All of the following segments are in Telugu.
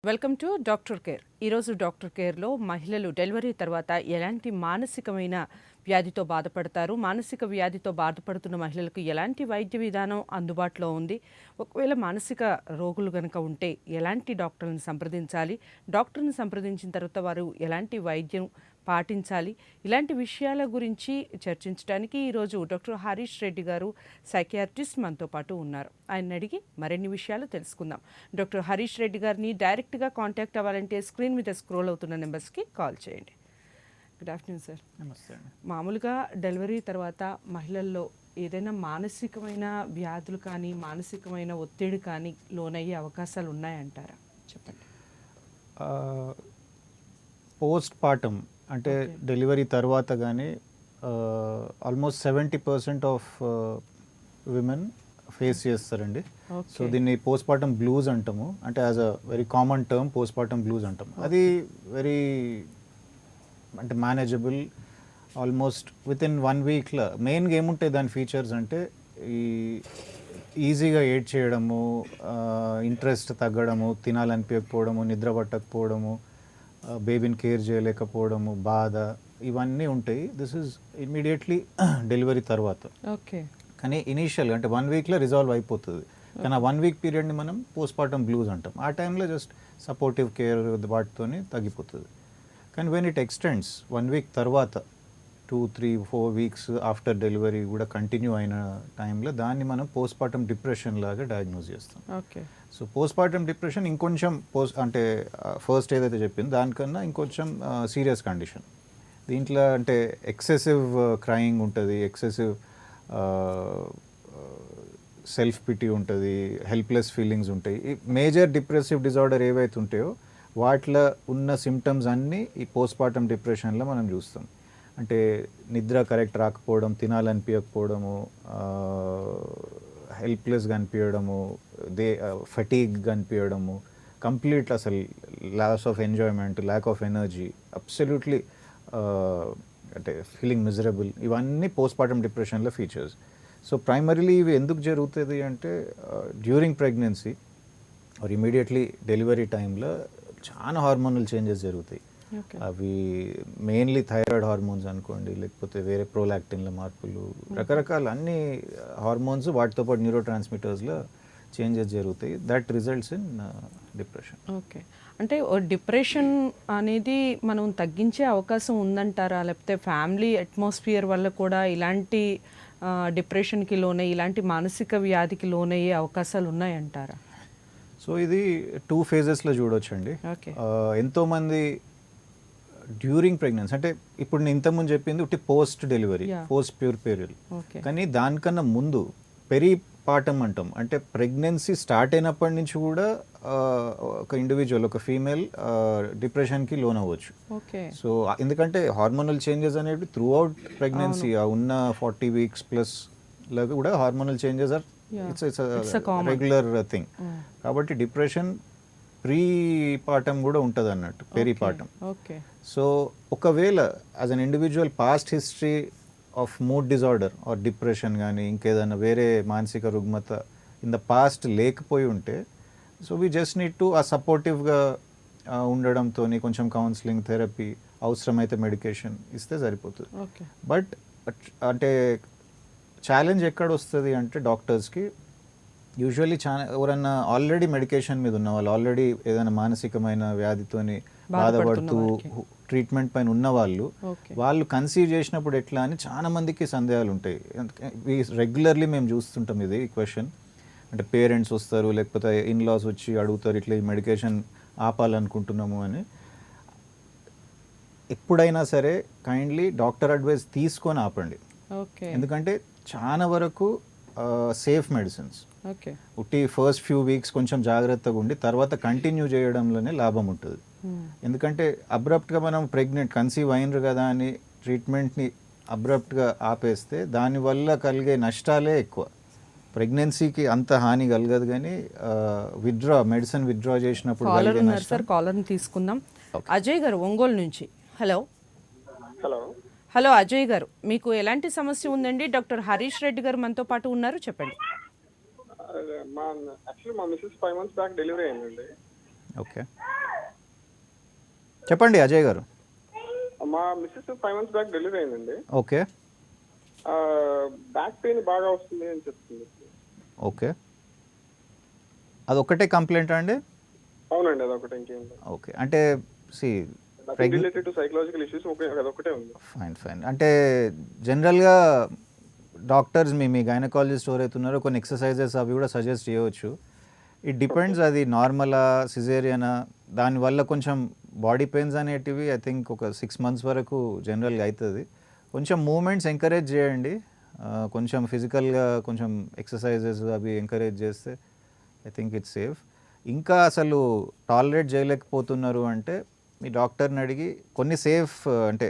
Welcome to doctor care. ఈరోజు డాక్టర్ కేర్లో మహిళలు డెలివరీ తర్వాత ఎలాంటి మానసికమైన వ్యాధితో బాధపడతారు, మానసిక వ్యాధితో బాధపడుతున్న మహిళలకు ఎలాంటి వైద్య విధానం అందుబాటులో ఉంది, ఒకవేళ మానసిక రోగులు కనుక ఉంటే ఎలాంటి డాక్టర్ని సంప్రదించాలి, డాక్టర్ని సంప్రదించిన తర్వాత వారు ఎలాంటి వైద్యం పాటించాలి, ఇలాంటి విషయాల గురించి చర్చించడానికి ఈరోజు డాక్టర్ హరీష్ రెడ్డి గారు సైకియాట్రిస్ట్ మనతో పాటు ఉన్నారు. ఆయన అడిగి మరిన్ని విషయాలు తెలుసుకుందాం. డాక్టర్ హరీష్ రెడ్డి గారిని డైరెక్ట్గా కాంటాక్ట్ అవ్వాలంటే స్క్రీన్ మీద స్క్రోల్ అవుతున్న నెంబర్స్కి కాల్ చేయండి. Good afternoon sir. నమస్తే అండి. మామూలుగా డెలివరీ తర్వాత మహిళల్లో ఏదైనా మానసికమైన వ్యాధులు కానీ మానసికమైన ఒత్తిడి కానీ లోనయ్యే అవకాశాలు ఉన్నాయంటారా? చెప్పండి. పోస్ట్ పార్టమ్ అంటే డెలివరీ తర్వాత కానీ ఆల్మోస్ట్ 70% ఆఫ్ విమెన్ ఫేస్ చేస్తారండి. సో దీన్ని పోస్ట్ పార్టమ్ బ్లూస్ అంటాము. అంటే as a very common term post partum blues అంటాం. అది వెరీ అంటే మేనేజబుల్. ఆల్మోస్ట్ విత్ ఇన్ 1 వీక్లో మెయిన్గా ఏముంటాయి దాని ఫీచర్స్ అంటే ఈజీగా ఏడ్ చేయడము, ఇంట్రెస్ట్ తగ్గడము, తినాలనిపించకపోవడము, నిద్ర పట్టకపోవడము, బేబీని కేర్ చేయలేకపోవడము, బాధ, ఇవన్నీ ఉంటాయి. దిస్ ఈజ్ ఇమ్మీడియట్లీ డెలివరీ తర్వాత. ఓకే. కానీ ఇనీషియల్గా అంటే 1 వీక్లో రిజాల్వ్ అయిపోతుంది. కానీ ఆ 1 వీక్ పీరియడ్ని మనం పోస్ట్ పార్టమ్ బ్లూస్ అంటాం. ఆ టైంలో జస్ట్ సపోర్టివ్ కేర్ వాటితోనే తగ్గిపోతుంది. కానీ వెన్ ఇట్ ఎక్స్టెండ్స్ 1 వీక్ తర్వాత 2, 3, 4 వీక్స్ ఆఫ్టర్ డెలివరీ కూడా కంటిన్యూ అయిన టైంలో దాన్ని మనం పోస్ట్ పార్టమ్ డిప్రెషన్ లాగా డయాగ్నోస్ చేస్తాం. Okay. So post partum depression ఇంకొంచెం అంటే ఫస్ట్ ఏదైతే చెప్పింది దానికన్నా ఇంకొంచెం సీరియస్ కండిషన్. దీంట్లో అంటే ఎక్సెసివ్ క్రయింగ్ ఉంటుంది, ఎక్సెసివ్ సెల్ఫ్ పిటీ ఉంటుంది, హెల్ప్లెస్ ఫీలింగ్స్ ఉంటాయి. ఈ మేజర్ డిప్రెసివ్ డిజార్డర్ ఏవైతే ఉంటాయో వాటిలో ఉన్న సిమ్టమ్స్ అన్నీ ఈ పోస్ట్ పార్టమ్ డిప్రెషన్లో మనం చూస్తాం. అంటే నిద్ర కరెక్ట్ రాకపోవడం, తినాలనిపించకపోవడము, హెల్ప్లెస్గా అనిపించడము, ఫటీగ్గా అనిపించడము, కంప్లీట్ అసలు loss of enjoyment, lack of energy, absolutely అంటే ఫీలింగ్ మిజరబుల్, ఇవన్నీ పోస్ట్ పార్టమ్ డిప్రెషన్లో ఫీచర్స్. సో ప్రైమరీలీ ఇవి ఎందుకు జరుగుతుంది అంటే during pregnancy or immediately delivery టైంలో చాలా హార్మోనల్ చేంజెస్ జరుగుతాయి. అవి మెయిన్లీ థైరాయిడ్ హార్మోన్స్ అనుకోండి, లేకపోతే వేరే ప్రోలాక్టిన్ల మార్పులు, రకరకాల అన్ని హార్మోన్స్ వాటితో పాటు న్యూరో ట్రాన్స్మిటర్స్లో చేంజెస్ జరుగుతాయి. That results in depression. Okay. అంటే డిప్రెషన్ అనేది మనం తగ్గించే అవకాశం ఉందంటారా, లేకపోతే ఫ్యామిలీ అట్మాస్ఫియర్ వల్ల కూడా ఇలాంటి డిప్రెషన్కి లోనే, ఇలాంటి మానసిక వ్యాధికి లోనయ్యే అవకాశాలు ఉన్నాయంటారా? సో ఇది 2 ఫేజెస్లో చూడొచ్చండి. ఎంతోమంది డ్యూరింగ్ ప్రెగ్నెన్సీ అంటే ఇప్పుడు నేను ఇంతకుముందు చెప్పింది ఒకటి పోస్ట్ డెలివరీ, పోస్ట్ ప్యూర్పేరియల్. కానీ దానికన్నా ముందు పెరీ పార్టమ్ అంటాం. అంటే ప్రెగ్నెన్సీ స్టార్ట్ అయినప్పటి నుంచి కూడా ఒక ఇండివిజువల్, ఒక ఫీమేల్ డిప్రెషన్కి లోన్ అవ్వచ్చు. సో ఎందుకంటే హార్మోనల్ చేంజెస్ అనేవి త్రూ అవుట్ ప్రెగ్నెన్సీ ఉన్న 40 వీక్స్ ప్లస్ లాగా కూడా hormonal changes or it's regular thing. కాబట్టి డిప్రెషన్ ప్రీ పార్టమ్ కూడా ఉంటుంది అన్నట్టు, పెరీ పార్టమ్. సో ఒకవేళ as an individual past history of mood disorder or depression కానీ ఇంకేదైనా వేరే మానసిక రుగ్మత ఇన్ ద పాస్ట్ లేకపోయి ఉంటే, so we just need to ఆ సపోర్టివ్గా ఉండడంతో కొంచెం కౌన్సిలింగ్, థెరపీ, అవసరమైతే మెడికేషన్ ఇస్తే సరిపోతుంది. బట్ అంటే ఛాలెంజ్ ఎక్కడ వస్తుంది అంటే డాక్టర్స్కి యూజువల్లీ ఎవరన్నా ఆల్రెడీ మెడికేషన్ మీద ఉన్న వాళ్ళు, ఆల్రెడీ ఏదైనా మానసికమైన వ్యాధితోని బాధపడుతూ ట్రీట్మెంట్ పైన ఉన్న వాళ్ళు కన్సీవ్ చేసినప్పుడు ఎట్లా అని చాలా మందికి సందేహాలు ఉంటాయి. రెగ్యులర్లీ మేము చూస్తుంటాం ఇది క్వశ్చన్. అంటే పేరెంట్స్ వస్తారు, లేకపోతే ఇన్లాస్ వచ్చి అడుగుతారు, ఇట్లా ఈ మెడికేషన్ ఆపాలనుకుంటున్నాము అని. ఎప్పుడైనా సరే కైండ్లీ డాక్టర్ అడ్వైస్ తీసుకొని ఆపండి. ఎందుకంటే చాలా వరకు సేఫ్ మెడిసిన్స్. ఉట్టి ఫస్ట్ ఫ్యూ వీక్స్ కొంచెం జాగ్రత్తగా ఉండి తర్వాత కంటిన్యూ చేయడంలోనే లాభం ఉంటుంది. ఎందుకంటే అబ్రప్ట్గా మనం ప్రెగ్నెంట్ కన్సీవ్ అయినరు కదా అని ట్రీట్మెంట్ని అబ్రప్ట్గా ఆపేస్తే దానివల్ల కలిగే నష్టాలే ఎక్కువ. ప్రెగ్నెన్సీకి అంత హాని కలగదు, కానీ మెడిసిన్ విత్డ్రా చేసినప్పుడు కాలర్ని తీసుకుందాం. అజయ్ గారు ఒంగోలు నుంచి. హలో. అజయ్ గారు, మీకు ఎలాంటి సమస్య ఉందండి? డాక్టర్ హరీష్ రెడ్డి గారు మనతో పాటు ఉన్నారు, చెప్పండి. మా మిసెస్ 5 months బ్యాక్ డెలివరీ అయిందండి. ఓకే, చెప్పండి అజయ్ గారు. మా మిస్సెస్ 5 months బ్యాక్ డెలివరీ అయిందండి. ఓకే బ్యాక్ పెయిన్ బాగా వస్తుంది అని చెప్తుంది. ఓకే, అదొక్కటే కంప్లైంట్ అండి? అవునండి, అదొకటి, ఇంకేం లేదు. ఓకే, అంటే సి రిలేటెడ్ టు సైకలాజికల్ ఇష్యూస్ అదొకటే ఉంది. Fine fine. అంటే జనరల్గా డాక్టర్స్ మీ గైనకాలజిస్ట్ ఎవరైతే ఉన్నారో కొన్ని ఎక్సర్సైజెస్ అవి కూడా సజెస్ట్ చేయవచ్చు. ఇట్ డిపెండ్స్, అది నార్మలా సిజేరియనా, దానివల్ల కొంచెం బాడీ పెయిన్స్ అనేటివి ఐ థింక్ ఒక 6 months వరకు జనరల్గా అవుతుంది. కొంచెం మూమెంట్స్ ఎంకరేజ్ చేయండి, కొంచెం ఫిజికల్గా కొంచెం ఎక్సర్సైజెస్ అవి ఎంకరేజ్ చేస్తే ఐ థింక్ ఇట్స్ సేఫ్. ఇంకా అసలు టాలరేట్ చేయలేకపోతున్నారు అంటే మీ డాక్టర్ని అడిగి కొన్ని సేఫ్ అంటే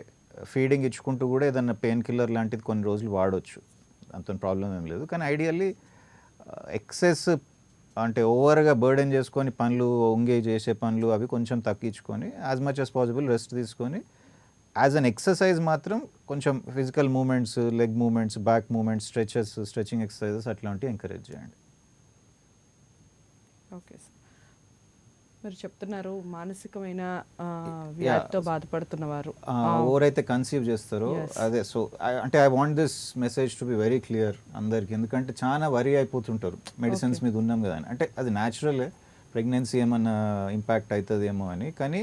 ఫీడింగ్ ఇచ్చుకుంటూ కూడా ఏదన్నా పెయిన్ కిల్లర్ లాంటిది కొన్ని రోజులు వాడవచ్చు, అంత ప్రాబ్లం ఏం లేదు. కానీ ఐడియల్లీ ఎక్సెస్ అంటే ఓవర్గా బర్డెన్ చేసుకొని పనులు వంగి చేసే పనులు అవి కొంచెం తగ్గించుకొని as much as possible rest తీసుకొని యాజ్ అన్ ఎక్సర్సైజ్ మాత్రం కొంచెం physical movements, leg movements, back movements, stretching exercises అట్లాంటివి ఎంకరేజ్ చేయండి. ఓకే సార్, మీరు చెప్తున్నారు మానసికమైన వ్యాధితో బాధపడుతున్న వారు ఎవరైతే కన్సీవ్ చేస్తారో అదే. సో అంటే I want this message to be very clear అందరికి, ఎందుకంటే చాలా వరీ అయిపోతుంటారు మెడిసిన్స్ మీద ఉన్నాం కదా అని. అంటే అది న్యాచురలే, ప్రెగ్నెన్సీ ఏమన్నా ఇంపాక్ట్ అవుతుందేమో అని. కానీ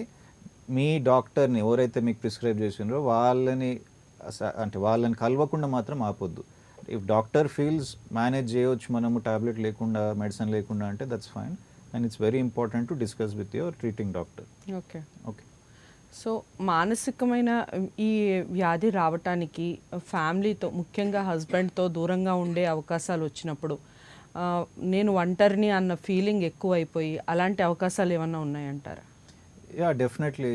మీ డాక్టర్ని ఎవరైతే మీకు ప్రిస్క్రైబ్ చేసినారో వాళ్ళని కలవకుండా మాత్రం ఆపొద్దు. ఇఫ్ డాక్టర్ ఫీల్స్ మేనేజ్ చేయవచ్చు మనము టాబ్లెట్ లేకుండా, మెడిసిన్ లేకుండా అంటే that's fine. And it's very important to discuss with your treating doctor. Okay okay. So మానసికమైన ఈ వ్యాధి రావటానికి ఫ్యామిలీతో, ముఖ్యంగా హస్బెండ్తో దూరంగా ఉండే అవకాశాలు వచ్చినప్పుడు నేను ఒంటరిని అన్న ఫీలింగ్ ఎక్కువైపోయి అలాంటి అవకాశాలు ఏమన్నా ఉన్నాయంటారా? యా, డెఫినెట్లీ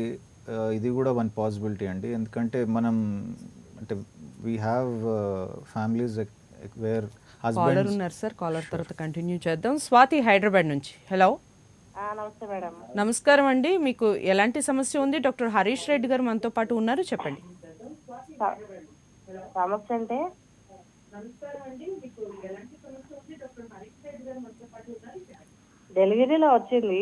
ఇది కూడా వన్ పాసిబిలిటీ అండి. ఎందుకంటే మనం అంటే we have families where caller ఉన్నారు సార్, కాలర్ తర్వాత కంటిన్యూ చేద్దాం. స్వాతి హైదరాబాద్ నుంచి. హలో. నమస్తే మేడం. నమస్కారం అండి, మీకు ఎలాంటి సమస్య ఉంది? డాక్టర్ హరీష్ రెడ్డి గారు మనతో పాటు ఉన్నారు, చెప్పండి. సమస్య అంటే డెలివరీలో వచ్చింది.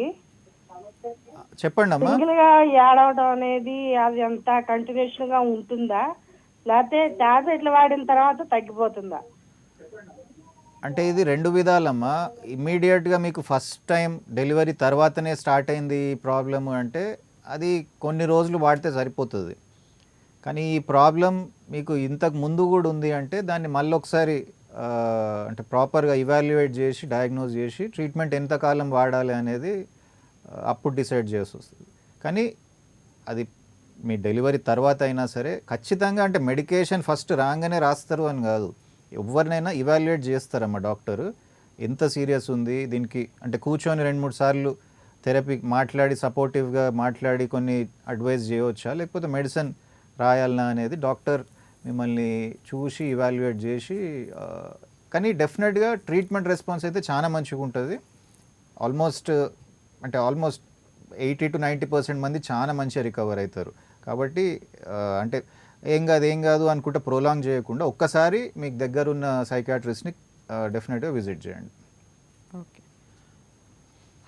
చెప్పండి అమ్మా. సింగిల్ గా ఏడవడం అనేది అది అంతా కంటిన్యూషన్ గా ఉంటుందా, లేకపోతే టాబ్లెట్లు వాడిన తర్వాత తగ్గిపోతుందా? అంటే ఇది 2 విధాలమ్మా. ఇమ్మీడియట్గా మీకు ఫస్ట్ టైం డెలివరీ తర్వాతనే స్టార్ట్ అయింది ఈ ప్రాబ్లమ్ అంటే అది కొన్ని రోజులు వాడితే సరిపోతుంది. కానీ ఈ ప్రాబ్లం మీకు ఇంతకు ముందు కూడా ఉంది అంటే దాన్ని మళ్ళీ ఒకసారి అంటే ప్రాపర్గా ఇవాల్యుయేట్ చేసి డయాగ్నోజ్ చేసి ట్రీట్మెంట్ ఎంతకాలం వాడాలి అనేది అప్పుడు డిసైడ్ చేసి వస్తుంది. కానీ అది మీ డెలివరీ తర్వాత అయినా సరే ఖచ్చితంగా అంటే మెడికేషన్ ఫస్ట్ రాగానే రాస్తారు అని కాదు, ఎవరినైనా ఇవాల్యుయేట్ చేస్తారమ్మా డాక్టరు. ఎంత సీరియస్ ఉంది దీనికి అంటే కూర్చొని 2-3 సార్లు థెరపీ మాట్లాడి సపోర్టివ్గా మాట్లాడి కొన్ని అడ్వైస్ చేయవచ్చా, లేకపోతే మెడిసిన్ రాయాలనా అనేది డాక్టర్ మిమ్మల్ని చూసి ఇవాల్యుయేట్ చేసి. కానీ డెఫినెట్గా ట్రీట్మెంట్ రెస్పాన్స్ అయితే చాలా మంచిగా ఉంటుంది. ఆల్మోస్ట్ 80 to 90% మంది చాలా మంచిగా రికవర్ అవుతారు. కాబట్టి అంటే ఏం కాదు అనుకుంటే ప్రోలాంగ్ చేయకుండా ఒక్కసారి మీకు దగ్గరున్న సైకాట్రిస్ట్ని డెఫినెట్గా విజిట్ చేయండి. ఓకే.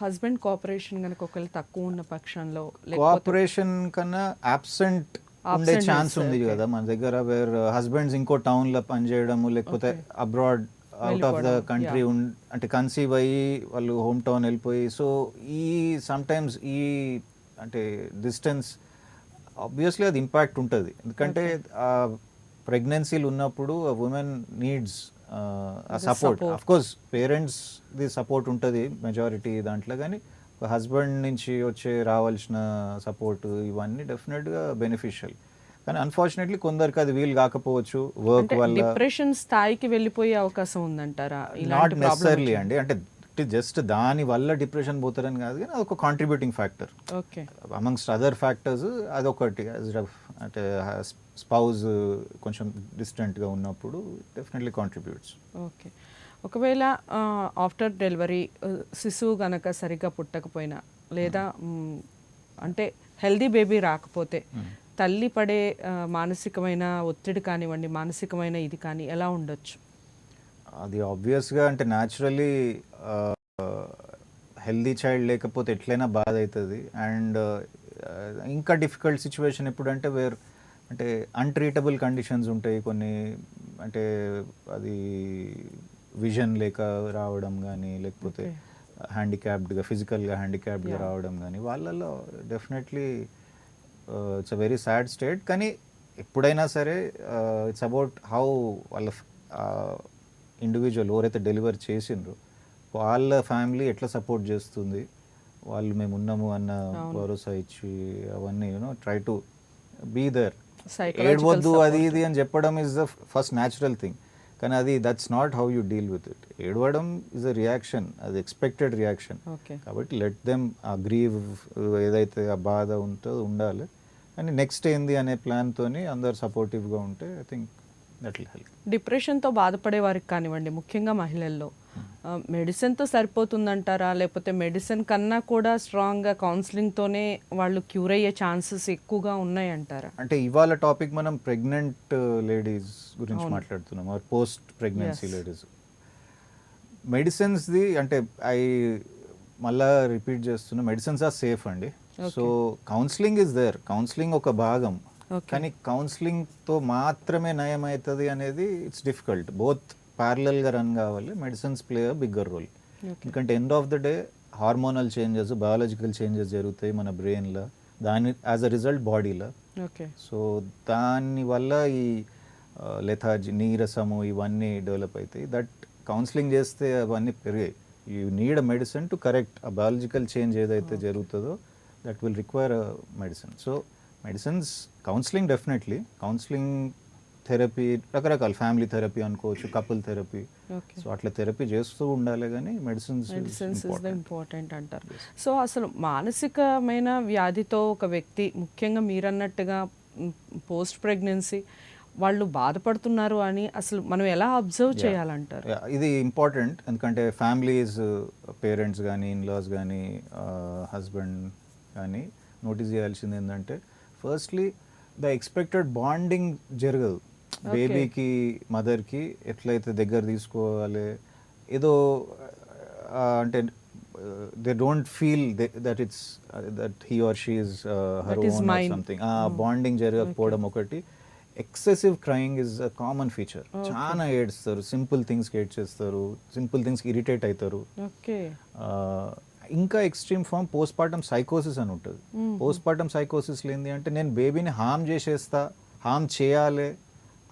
హస్బెండ్ కోఆపరేషన్ కనుక ఒకవేళ తక్కువ ఉన్న పక్షంలో, కోఆపరేషన్ కన్నా అబ్సెంట్ ఉండే ఛాన్స్ ఉంది కదా మన దగ్గర, వేర్ హస్బెండ్స్ ఇంకో టౌన్లో పనిచేయడము, లేకపోతే abroad out of the country అంటే కన్సీవ్ అయ్యి వాళ్ళు హోమ్ టౌన్ వెళ్ళిపోయి. సో ఈ సమ్టైమ్స్ ఈ అంటే డిస్టెన్స్ ఆబ్వియస్లీ అది ఇంపాక్ట్ ఉంటుంది. ఎందుకంటే ప్రెగ్నెన్సీలు ఉన్నప్పుడు women needs support. Of course parents the support ఉంటుంది మెజారిటీ దాంట్లో, కానీ హస్బెండ్ నుంచి రావాల్సిన సపోర్ట్ ఇవన్నీ డెఫినెట్గా బెనిఫిషియల్. కానీ అన్ఫార్చునేట్లీ కొందరికి అది వీలు కాకపోవచ్చు వర్క్ వల్ల. డిప్రెషన్ స్థాయికి వెళ్ళిపోయే అవకాశం ఉందంటారా? నాట్ నెసెసర్లీ అండి, అంటే జస్ట్ దాని వల్ల డిప్రెషన్ పోతారని కాదు, కానీ అదొక contributing factor. Okay. Amongst other factors అదొకటి. అంటే స్పౌజ్ కొంచెం డిస్టెంట్గా ఉన్నప్పుడు డెఫినెట్లీ కాంట్రిబ్యూట్స్. ఓకే. ఒకవేళ ఆఫ్టర్ డెలివరీ శిశువు గనక సరిగ్గా పుట్టకపోయినా, లేదా అంటే హెల్దీ బేబీ రాకపోతే తల్లి పడే మానసికమైన ఒత్తిడి కానివ్వండి, మానసికమైన ఇది కానీ ఎలా ఉండొచ్చు? అది ఆబ్వియస్గా అంటే న్యాచురలీ హెల్దీ చైల్డ్ లేకపోతే ఎట్లయినా బాధ అవుతుంది. అండ్ ఇంకా డిఫికల్ట్ సిచ్యువేషన్ ఎప్పుడంటే అంటే అన్ట్రీటబుల్ కండిషన్స్ ఉంటాయి కొన్ని, అంటే అది విజన్ లేక రావడం కానీ, లేకపోతే హ్యాండిక్యాప్డ్గా ఫిజికల్గా హ్యాండిక్యాప్డ్గా రావడం కానీ, వాళ్ళల్లో definitely it's a very sad state. కానీ ఎప్పుడైనా సరే ఇట్స్ అబౌట్ హౌ వాళ్ళ ఇండివిజువల్ ఎవరైతే డెలివర్ చేసిండ్రో వాళ్ళ ఫ్యామిలీ ఎట్లా సపోర్ట్ చేస్తుంది, వాళ్ళు మేము ఉన్నాము అన్న భరోసా ఇచ్చి అవన్నీ ట్రై టు బీ దర్. ఏడవద్దు అది ఇది అని చెప్పడం is the first natural thing, కానీ అది that's not how you deal with it. ఏడవడం ఇస్ అ రియాక్షన్, అది ఎక్స్పెక్టెడ్ రియాక్షన్. కాబట్టి లెట్ దెమ్ ఆ గ్రీవ్ ఏదైతే ఆ బాధ ఉండాలి, కానీ నెక్స్ట్ ఏంది అనే ప్లాన్తోని అందరు సపోర్టివ్గా ఉంటే I think that will help. డిప్రెషన్తో బాధపడే వారికి కానివ్వండి, ముఖ్యంగా మహిళల్లో మెడిసిన్తో సరిపోతుందంటారా, లేకపోతే మెడిసిన్ కన్నా కూడా స్ట్రాంగ్గా కౌన్సిలింగ్తోనే వాళ్ళు క్యూర్ అయ్యే ఛాన్సెస్ ఎక్కువగా ఉన్నాయంటారా? అంటే ఇవాళ టాపిక్ మనం ప్రెగ్నెంట్ లేడీస్ గురించి మాట్లాడుతున్నాం, ఆర్ పోస్ట్ ప్రెగ్నెన్సీ లేడీస్. మెడిసిన్స్ది అంటే మళ్ళా రిపీట్ చేస్తున్నా, మెడిసిన్స్ ఆర్ సేఫ్ అండి. So counselling is there, counselling ఒక భాగం, కానీ కౌన్సిలింగ్తో మాత్రమే నయం అవుతుంది అనేది ఇట్స్ డిఫికల్ట్. బోత్ ప్యారలల్గా రన్ కావాలి. Medicines play a bigger role. ఎందుకంటే end of the day hormonal changes, biological changes జరుగుతాయి మన బ్రెయిన్లో, దాని యాజ్ అ రిజల్ట్ బాడీలో. సో దానివల్ల ఈ లెథార్జీ, నీరసము ఇవన్నీ డెవలప్ అవుతాయి. దట్ కౌన్సిలింగ్ చేస్తే అవన్నీ పెరిగాయి. You need a medicine to correct ఆ బయాలజికల్ చేంజ్ ఏదైతే జరుగుతుందో, that will require a medicine. So medicines, counselling definitely, counselling, therapy రకరకాల, ఫ్యామిలీ థెరపీ అనుకోవచ్చు, కపుల్ థెరపీ. సో అట్లా థెరపీ చేస్తూ ఉండాలి, కానీ మెడిసిన్స్ ఇస్ ద ఇంపార్టెంట్ అంటారు. సో అసలు మానసికమైన వ్యాధితో ఒక వ్యక్తి, ముఖ్యంగా మీరన్నట్టుగా పోస్ట్ ప్రెగ్నెన్సీ వాళ్ళు బాధపడుతున్నారు అని అసలు మనం ఎలా అబ్జర్వ్ చేయాలంటారు? ఇది ఇంపార్టెంట్, ఎందుకంటే ఫ్యామిలీస్, పేరెంట్స్ కానీ, ఇన్లాస్ కానీ, హస్బెండ్ కానీ నోటీస్ చేయాల్సింది ఏంటంటే, ఫస్ట్లీ ద ఎక్స్పెక్టెడ్ బాండింగ్ జరగదు. బేబీకి మదర్కి ఎట్లయితే దగ్గర తీసుకోవాలి, ఏదో అంటే they don't feel that it's that he or she is her own or something. ఆ బాండింగ్ జరగకపోవడం ఒకటి. Excessive crying is a common feature. చాలా ఏడ్స్తారు, సింపుల్ థింగ్స్కి ఏడ్ చేస్తారు, సింపుల్ థింగ్స్కి ఇరిటేట్ అవుతారు. ఇంకా ఎక్స్ట్రీమ్ ఫామ్ పోస్ట్ పార్టమ్ సైకోసిస్ అని ఉంటుంది. పోస్ట్ పార్టమ్ సైకోసిస్లో ఏంటి అంటే, నేను బేబీని హార్మ్ చేసేస్తా, హార్మ్ చేయాలి,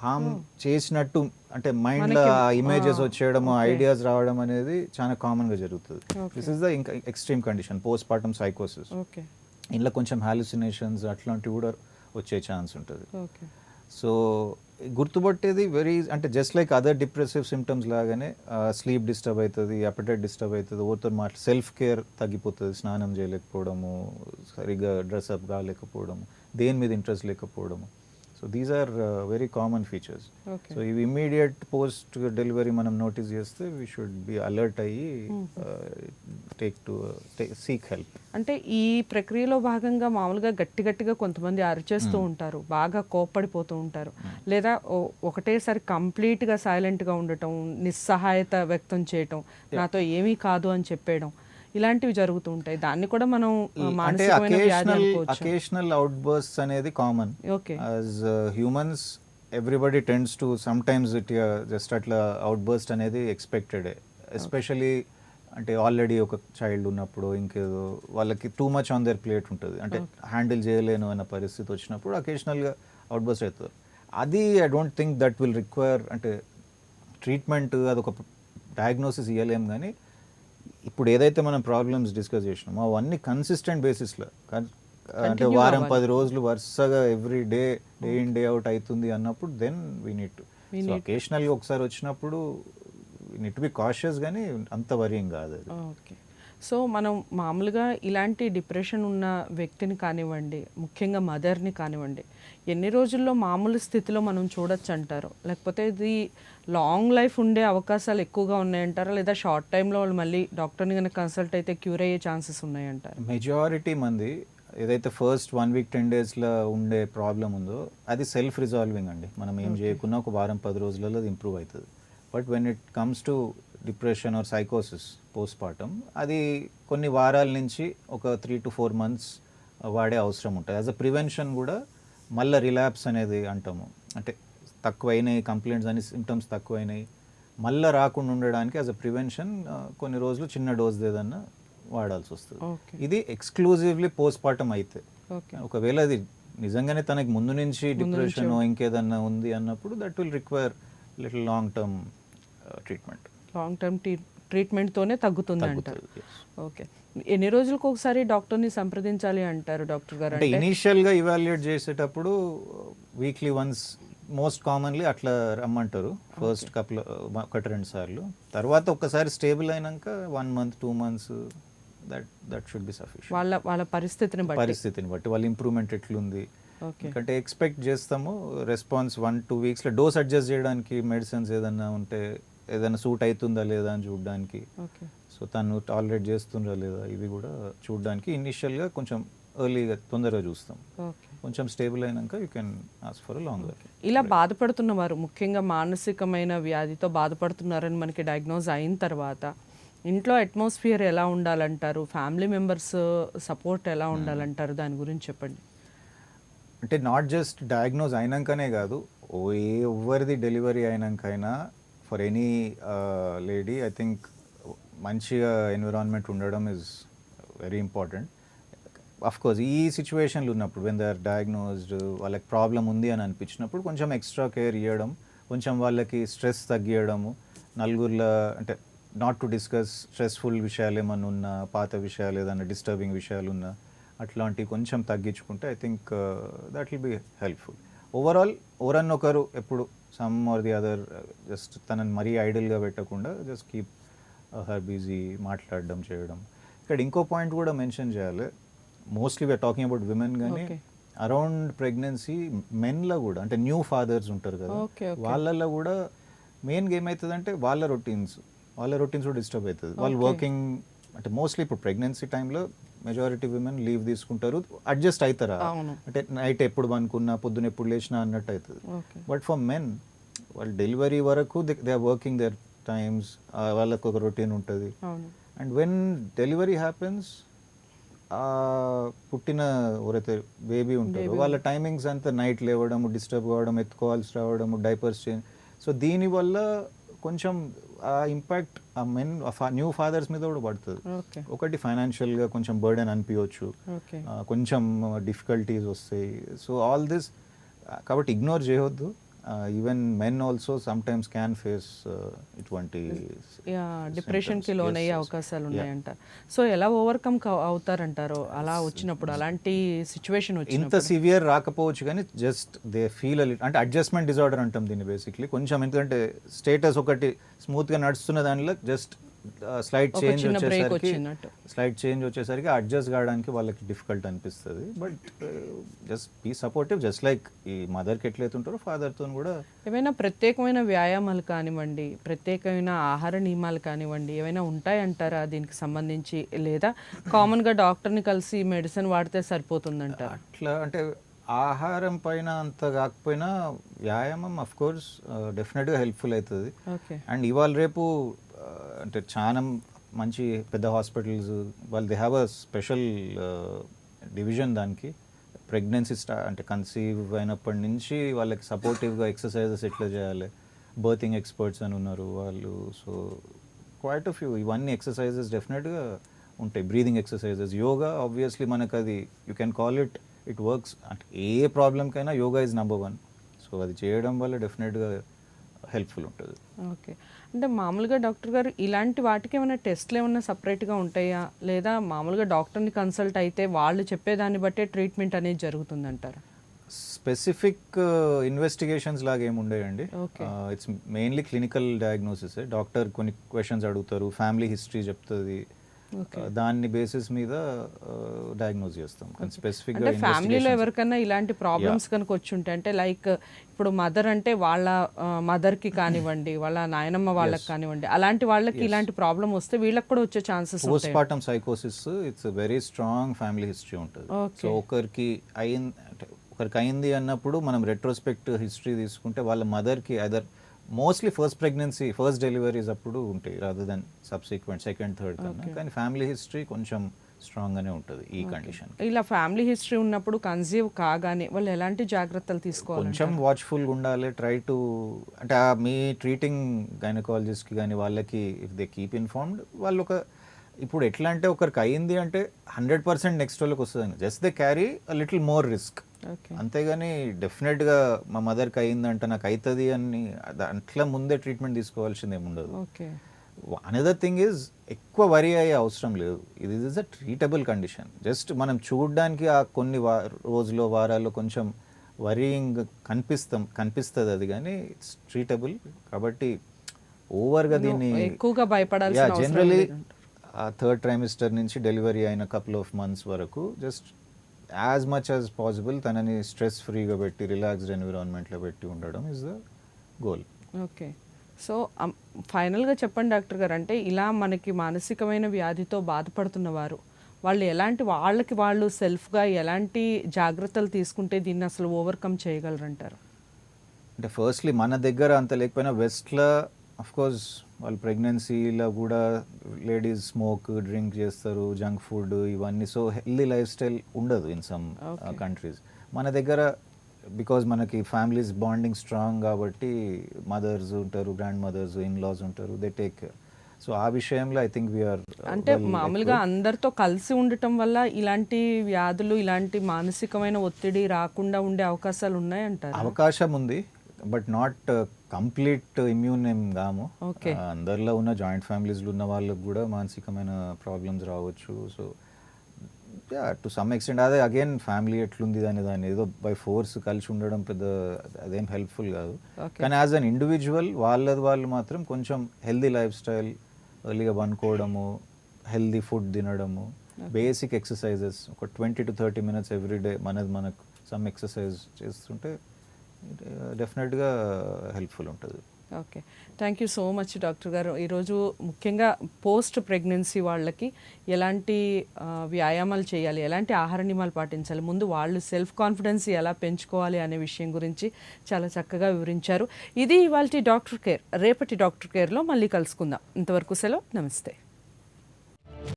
హార్మ్ చేసినట్టు అంటే మైండ్లో ఇమేజెస్ వచ్చేయడము, ఐడియాస్ రావడం అనేది చాలా కామన్గా జరుగుతుంది. దిస్ ఇస్ ద ఇంకా ఎక్స్ట్రీమ్ కండిషన్, పోస్ట్ పార్టమ్ సైకోసిస్. ఇంట్లో కొంచెం హాలుసినేషన్స్ అట్లాంటివి కూడా వచ్చే ఛాన్స్ ఉంటుంది. సో గుర్తుపట్టేది అంటే just like other depressive symptoms లాగానే స్లీప్ డిస్టర్బ్ అవుతుంది, అపెటైట్ డిస్టర్బ్ అవుతుంది, ఓతో సెల్ఫ్ కేర్ తగ్గిపోతుంది, స్నానం చేయలేకపోవడము, సరిగ్గా డ్రెస్అప్ కాలేకపోవడము, దేని మీద ఇంట్రెస్ట్ లేకపోవడము. So these are very common features. So ఇవి ఇమ్మీడియట్ పోస్ట్ డెలివరీ మనం నోటీస్ చేస్తే వీ షుడ్ బి అలర్ట్ అయ్యి సీక్ హెల్ప్. అంటే ఈ ప్రక్రియలో భాగంగా మామూలుగా గట్టిగా కొంతమంది అరిచేస్తూ ఉంటారు, బాగా కోప్పడిపోతూ ఉంటారు, లేదా ఒకటేసారి కంప్లీట్గా సైలెంట్గా ఉండటం, నిస్సహాయత వ్యక్తం చేయటం, నాతో ఏమీ కాదు అని చెప్పేయడం, ఇలాంటివి జరుగుతూ ఉంటాయి. దాన్ని కూడా మనం మానసికమైన వ్యాధి అనుకోవచ్చు. అకేషనల్ అవుట్ బర్స్ట్స్ అనేది common. As humans everybody tends to sometimes it just అట్లా అవుట్ బర్స్ట్ అనేది ఎక్స్పెక్టెడే. ఎస్పెషలీ అంటే ఆల్రెడీ ఒక చైల్డ్ ఉన్నప్పుడు, ఇంకేదో వాళ్ళకి too much on their plate ఉంటుంది, అంటే హ్యాండిల్ చేయలేను అన్న పరిస్థితి వచ్చినప్పుడు అకేషనల్గా అవుట్ బర్స్ట్ అవుతారు. అది I don't think that will require అంటే ట్రీట్మెంట్, అదొక డయాగ్నోసిస్ ఇవ్వలేము. కానీ ఇప్పుడు ఏదైతే మనం ప్రాబ్లమ్స్ డిస్కస్ చేసినామో అవన్నీ కన్సిస్టెంట్ బేసిస్లో, అంటే వారం 10 రోజులు వరుసగా every day in day out అవుతుంది అన్నప్పుడు then we need to. So అకేషనల్గా ఒకసారి వచ్చినప్పుడు నీడ్ టు బి కాషియస్, కానీ అంత వరీయింగ్ కాదు అది. ఓకే. సో మనం మామూలుగా ఇలాంటి డిప్రెషన్ ఉన్న వ్యక్తిని కానివ్వండి, ముఖ్యంగా మదర్ని కానివ్వండి, ఎన్ని రోజుల్లో మామూలు స్థితిలో మనం చూడొచ్చు అంటారు? లేకపోతే ఇది లాంగ్ లైఫ్ ఉండే అవకాశాలు ఎక్కువగా ఉన్నాయంటారా, లేదా షార్ట్ టైంలో వాళ్ళు మళ్ళీ డాక్టర్ని కనుక కన్సల్ట్ అయితే క్యూర్ అయ్యే ఛాన్సెస్ ఉన్నాయంటారు? మెజారిటీ మంది ఏదైతే ఫస్ట్ 1 వీక్ 10 డేస్లో ఉండే ప్రాబ్లం ఉందో అది సెల్ఫ్ రిజాల్వింగ్ అండి. మనం ఏం చేయకున్నా ఒక వారం 10 రోజులలో అది ఇంప్రూవ్ అవుతుంది. But when it comes to depression or సైకోసిస్ పోస్ట్ పార్టమ్, అది కొన్ని వారాల నుంచి ఒక 3 to 4 months వాడే అవసరం ఉంటుంది. యాజ్ అ ప్రివెన్షన్ కూడా మళ్ళీ రిలాప్స్ అనేది అంటాము, అంటే తక్కువైనాయి కంప్లైంట్స్ అని సిమ్టమ్స్ తక్కువైనాయి మళ్ళీ రాకుండా ఉండడానికి యాజ్ అ ప్రివెన్షన్ కొన్ని రోజులు చిన్న డోస్ ఏదన్నా వాడాల్సి వస్తుంది. ఇది ఎక్స్క్లూజివ్లీ పోస్ట్ పార్టమ్ అయితే. ఒకవేళ అది నిజంగానే తనకి ముందు నుంచి డిప్రెషన్ ఇంకేదన్నా ఉంది అన్నప్పుడు that will require little long term treatment. Long term ట్రీట్మెంట్తోనే తగ్గుతుంది అంటారు. ఓకే, ఎన్ని రోజులకు ఒకసారి డాక్టర్ని సంప్రదించాలి అంటారు డాక్టర్ గారు? అంటే ఇనీషియల్గా ఇవాల్యుయేట్ చేసేటప్పుడు వీక్లీ వన్స్ మోస్ట్ కామన్లీ అట్లా రమ్మంటారు, ఫస్ట్ ఒకటి 2 సార్లు. తర్వాత ఒక్కసారి స్టేబుల్ అయినాక 1 month 2 months that should be sufficient. వాళ్ళ పరిస్థితిని బట్టి వాళ్ళ ఇంప్రూవ్మెంట్ ఎట్లుంది. ఎందుకంటే ఎక్స్పెక్ట్ చేస్తాము రెస్పాన్స్ 1-2 weeks డోస్ అడ్జస్ట్ చేయడానికి మెడిసిన్స్ ఏదన్నా ఉంటే ఏదైనా సూట్ అవుతుందా లేదా అని చూడడానికి, సో తను టాలరేట్ చేస్తుందా లేదా ఇవి కూడా చూడడానికి ఇనిషియల్గా కొంచెం ఎర్లీగా తొందరగా చూస్తాం. కొంచెం స్టేబుల్ అయినాక you can ask for longer. ఇలా బాధపడుతున్నవారు ముఖ్యంగా మానసికమైన వ్యాధితో బాధపడుతున్నారని మనకి డయాగ్నోజ్ అయిన తర్వాత ఇంట్లో అట్మాస్ఫియర్ ఎలా ఉండాలంటారు? ఫ్యామిలీ మెంబర్స్ సపోర్ట్ ఎలా ఉండాలంటారు? దాని గురించి చెప్పండి. అంటే నాట్ జస్ట్ డయాగ్నోజ్ అయినాకనే కాదు, ఎవరిది డెలివరీ అయినాకైనా for any lady I think మంచిగా ఎన్విరాన్మెంట్ ఉండడం is very important. Of course ఈ సిచ్యువేషన్లు ఉన్నప్పుడు వెన్ దే ఆర్ డయాగ్నోజ్డ్, వాళ్ళకి ప్రాబ్లం ఉంది అని అనిపించినప్పుడు కొంచెం ఎక్స్ట్రా కేర్ ఇవ్వడం, కొంచెం వాళ్ళకి స్ట్రెస్ తగ్గియడము, నలుగురిలో అంటే నాట్ టు డిస్కస్ స్ట్రెస్ఫుల్ విషయాలు ఏమన్నా ఉన్నా, పాత విషయాలు ఏదైనా డిస్టర్బింగ్ విషయాలు ఉన్నా అట్లాంటివి కొంచెం తగ్గించుకుంటే I think that will be helpful. Overall ఒకరన్నొకరు ఎప్పుడు some or the other just తనని మరీ ఐడియల్గా పెట్టకుండా జస్ట్ కీప్ హర్ బిజీ, మాట్లాడడం చేయడం. ఇక్కడ ఇంకో పాయింట్ కూడా మెన్షన్ చేయాలి, mostly we are talking about women, కానీ అరౌండ్ ప్రెగ్నెన్సీ మెన్లో కూడా అంటే న్యూ ఫాదర్స్ ఉంటారు కదా, వాళ్ళల్లో కూడా మెయిన్గా ఏమవుతుందంటే వాళ్ళ రొటీన్స్ కూడా డిస్టర్బ్ అవుతుంది. వాళ్ళు వర్కింగ్ అంటే మోస్ట్లీ ఇప్పుడు ప్రెగ్నెన్సీ టైంలో మెజారిటీ విమెన్ లీవ్ తీసుకుంటారు, అడ్జస్ట్ అవుతారా అంటే నైట్ ఎప్పుడు అనుకున్నా పొద్దున ఎప్పుడు లేచినా అన్నట్టు అవుతుంది. బట్ ఫర్ మెన్ వాళ్ళు డెలివరీ వరకు they are working their times, వాళ్ళకు ఒక రొటీన్ ఉంటుంది. అండ్ వెన్ డెలివరీ హ్యాపెన్స్, పుట్టిన ఎవరైతే బేబీ ఉంటారో వాళ్ళ టైమింగ్స్ అంతా నైట్ లేవడము, డిస్టర్బ్ కావడం, ఎత్తుకోవాల్సి రావడము, డైపర్స్ చేంజ్. సో దీనివల్ల కొంచెం ఆ ఇంపాక్ట్ ఆ మెన్ న్యూ ఫాదర్స్ మీద కూడా పడుతుంది. ఒకటి ఫైనాన్షియల్గా కొంచెం బర్డెన్ అనిపించవచ్చు, కొంచెం డిఫికల్టీస్ వస్తాయి. సో ఆల్ దిస్ కాబట్టి ఇగ్నోర్ చేయవద్దు. Even men also some times can face ఇటువంటి డిప్రెషన్కి లోనయ్యే అవకాశాలు ఉన్నాయంట. సో ఎలా ఓవర్కమ్ అవుతారంటారు అలా వచ్చినప్పుడు, అలాంటి సిచ్యువేషన్ వచ్చి? ఇంత సివియర్ రాకపోవచ్చు కానీ జస్ట్ దే ఫీల్ అంటే అడ్జస్ట్మెంట్ డిజార్డర్ అంటాం దీన్ని బేసిక్లీ. కొంచెం ఎందుకంటే స్టేటస్ ఒకటి స్మూత్గా నడుస్తున్న దానిలో జస్ట్ స్లైడ్ చేంజ్ వచ్చేసరికి అడ్జస్ట్ కావడానికి వాళ్ళకి డిఫికల్ట్ అనిపిస్తుంది. But just be supportive, just like ఈ మదర్కి ఎట్లయితే ఉంటారో ఫాదర్తో కూడా. ఏమైనా ప్రత్యేకమైన వ్యాయామాలు కానివ్వండి, ప్రత్యేకమైన ఆహార నియమాలు కానివ్వండి ఏమైనా ఉంటాయంటారా దీనికి సంబంధించి, లేదా కామన్గా డాక్టర్ని కలిసి మెడిసిన్ వాడితే సరిపోతుందంట? అట్లా అంటే ఆహారం పైన అంత కాకపోయినా వ్యాయామం అఫ్ కోర్స్ డెఫినెట్గా హెల్ప్ఫుల్ అవుతుంది. అండ్ ఇవాళ రేపు అంటే చాలా మంచి పెద్ద హాస్పిటల్స్ వాళ్ళు they have a special division దానికి. ప్రెగ్నెన్సీ అంటే కన్సీవ్ అయినప్పటి నుంచి వాళ్ళకి సపోర్టివ్గా ఎక్సర్సైజెస్ ఎట్లా చేయాలి, బర్తింగ్ ఎక్స్పర్ట్స్ అని ఉన్నారు వాళ్ళు. సో క్వైట్ ఆఫ్ ఫ్యూ ఇవన్నీ ఎక్సర్సైజెస్ డెఫినెట్గా ఉంటాయి. బ్రీదింగ్ ఎక్సర్సైజెస్, యోగా ఆబ్వియస్లీ మనకు అది you can call it works. అంటే ఏ ప్రాబ్లంకైనా యోగా ఈజ్ నెంబర్ 1. సో అది చేయడం వల్ల డెఫినెట్గా హెల్ప్ఫుల్ ఉంటుంది. ఓకే, అంటే మామూలుగా డాక్టర్ గారు ఇలాంటి వాటికి ఏమైనా టెస్ట్లు ఏమైనా సపరేట్గా ఉంటాయా, లేదా మామూలుగా డాక్టర్ని కన్సల్ట్ అయితే వాళ్ళు చెప్పేదాన్ని బట్టే ట్రీట్మెంట్ అనేది జరుగుతుందంటారా? స్పెసిఫిక్ ఇన్వెస్టిగేషన్స్ లాగా ఏమి ఉండేయండి. It's mainly clinical diagnosis. Doctor కొన్ని క్వశ్చన్స్ అడుగుతారు, ఫ్యామిలీ హిస్టరీ చెప్తుంది, దాన్ని బేసిస్ మీద డయాగ్నోస్ చేస్తాం. స్పెసిఫిక్ అంటే ఫ్యామిలీలో ఎవరికైనా ఇలాంటి ప్రాబ్లమ్స్ కనుక వచ్చి ఉంటాయి అంటే లైక్ ఇప్పుడు మదర్ అంటే వాళ్ళ మదర్కి కానివ్వండి, వాళ్ళ నాయనమ్మ వాళ్ళకి కానివ్వండి, అలాంటి వాళ్ళకి ఇలాంటి ప్రాబ్లం వస్తే వీళ్ళకి కూడా వచ్చే ఛాన్సెస్. పోస్ట్ పార్టమ్ సైకోసిస్ it's very strong family history ఉంటుంది. సో ఒకరికి అయింది అన్నప్పుడు మనం రెట్రోస్పెక్ట్ హిస్టరీ తీసుకుంటే వాళ్ళ మదర్కి other mostly first pregnancy first deliveries అప్పుడు ఉంటాయి rather than subsequent second third కన్నా. కానీ ఫ్యామిలీ హిస్టరీ కొంచెం స్ట్రాంగ్గానే ఉంటుంది ఈ కండిషన్. ఇలా ఫ్యామిలీ హిస్టరీ ఉన్నప్పుడు కన్సీవ్ కాగానే వాళ్ళు ఎలాంటి జాగ్రత్తలు తీసుకోవాలి? కొంచెం వాచ్ఫుల్గా ఉండాలి. ట్రై టు అంటే మీ ట్రీటింగ్ గైనకాలజిస్ట్కి కానీ వాళ్ళకి ఇఫ్ దే కీప్ ఇన్ఫార్మ్డ్, వాళ్ళు ఒక ఇప్పుడు ఎట్లా అంటే ఒకరికి అయింది అంటే 100% నెక్స్ట్ వాళ్ళకి వస్తుంది. Just they carry a little more risk. అంతేగాని డెఫినెట్గా మా మదర్కి అయిందంట నాకు అవుతుంది అని అట్లా ముందే ట్రీట్మెంట్ తీసుకోవాల్సింది ఏమి ఉండదు. అనదర్ థింగ్ ఈజ్ ఎక్కువ వరి అయ్యే అవసరం లేదు. ఇది is a treatable condition. Just మనం చూడడానికి ఆ కొన్ని రోజులో వారాల్లో కొంచెం వరీయింగ్ కనిపిస్తుంది అది, కానీ ఇట్స్ ట్రీటబుల్. కాబట్టి ఓవర్గా దీన్ని ఎక్కువగా భయపడాల్సిన అవసరం జనరలీ లేదు. ఆ థర్డ్ ట్రైమిస్టర్ నుంచి డెలివరీ అయిన కపుల్ ఆఫ్ మంత్స్ వరకు just as much as possible తనని స్ట్రెస్ ఫ్రీగా పెట్టి రిలాక్స్డ్ ఎన్విరాన్మెంట్లో పెట్టి ఉండడం is the goal. Okay. So ఫైనల్గా చెప్పండి డాక్టర్ గారు, అంటే ఇలా మనకి మానసికమైన వ్యాధితో బాధపడుతున్న వారు వాళ్ళు ఎలాంటి వాళ్ళకి వాళ్ళు సెల్ఫ్గా ఎలాంటి జాగ్రత్తలు తీసుకుంటే దీన్ని అసలు ఓవర్కమ్ చేయగలరంటారు? అంటే ఫస్ట్లీ మన దగ్గర అంత లేకపోయినా వెస్ట్లో కోర్స్ వాళ్ళు ప్రెగ్నెన్సీలో కూడా లేడీస్ స్మోక్ డ్రింక్ చేస్తారు, జంక్ ఫుడ్ ఇవన్నీ. సో హెల్దీ లైఫ్ స్టైల్ ఉండదు ఇన్ సమ్ కంట్రీస్. మన దగ్గర బికాజ్ మనకి ఫ్యామిలీస్ బాండింగ్ స్ట్రాంగ్ కాబట్టి మదర్స్ ఉంటారు, గ్రాండ్ మదర్స్, ఇన్లాస్ ఉంటారు, దే టేక్ కేర్. సో ఆ విషయంలో ఐ థింక్ వీఆర్ అంటే మామూలుగా అందరితో కలిసి ఉండటం వల్ల ఇలాంటి వ్యాధులు ఇలాంటి మానసికమైన ఒత్తిడి రాకుండా ఉండే అవకాశాలు ఉన్నాయంటారు? అవకాశం ఉంది, బట్ నాట్ కంప్లీట్ ఇమ్యూన్ ఏం కాము. అందరిలో ఉన్న జాయింట్ ఫ్యామిలీస్లో ఉన్న వాళ్ళకు కూడా మానసికమైన ప్రాబ్లమ్స్ రావచ్చు. సో టు సమ్ ఎక్స్టెంట్ అదే అగైన్ ఫ్యామిలీ ఎట్లుంది దాన్ని ఏదో బై ఫోర్స్ కలిసి ఉండడం పెద్ద అదేం హెల్ప్ఫుల్ కాదు. కానీ యాజ్ అన్ ఇండివిజువల్ వాళ్ళు మాత్రం కొంచెం హెల్దీ లైఫ్ స్టైల్, ఎర్లీగా పనుకోవడము, హెల్దీ ఫుడ్ తినడము, బేసిక్ ఎక్సర్సైజెస్ ఒక 20 to 30 minutes ఎవ్రీడే మనకు సమ్ ఎక్సర్సైజ్ చేస్తుంటే డెఫినెట్గా హెల్ప్ఫుల్ ఉంటుంది. Okay, thank you so much doctor గారు. ఈరోజు ముఖ్యంగా పోస్ట్ ప్రెగ్నెన్సీ వాళ్ళకి ఎలాంటి వ్యాయామాలు చేయాలి, ఎలాంటి ఆహార నియమాలు పాటించాలి, ముందు వాళ్ళు సెల్ఫ్ కాన్ఫిడెన్స్ ఎలా పెంచుకోవాలి అనే విషయం గురించి చాలా చక్కగా వివరించారు. ఇది ఇవాల్టి డాక్టర్ కేర్. రేపటి డాక్టర్ కేర్లో మళ్ళీ కలుసుకుందాం. ఇంతవరకు సెలవు, నమస్తే.